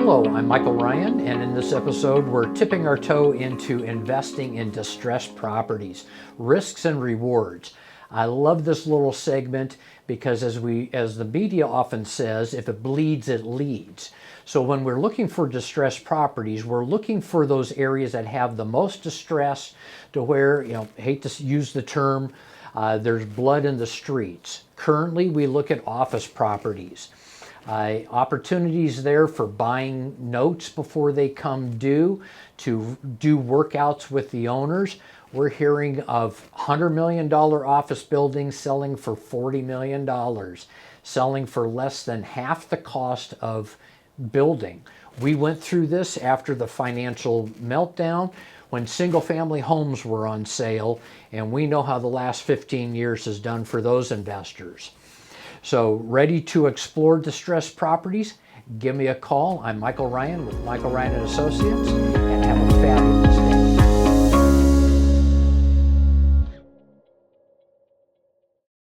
Hello, I'm Michael Ryan, and in this episode we're tipping our toe into investing in distressed properties, risks and rewards. I love this little segment because as the media often says, if it bleeds, it leads. So when we're looking for distressed properties, we're looking for those areas that have the most distress to where, hate to use the term, there's blood in the streets. Currently, we look at office properties. Opportunities there for buying notes before they come due, to do workouts with the owners. We're hearing of $100 million office buildings selling for $40 million, selling for less than half the cost of building. We went through this after the financial meltdown when single-family homes were on sale, and we know how the last 15 years has done for those investors. So, ready to explore distressed properties? Give me a call. I'm Michael Ryan with Michael Ryan & Associates, and have a fabulous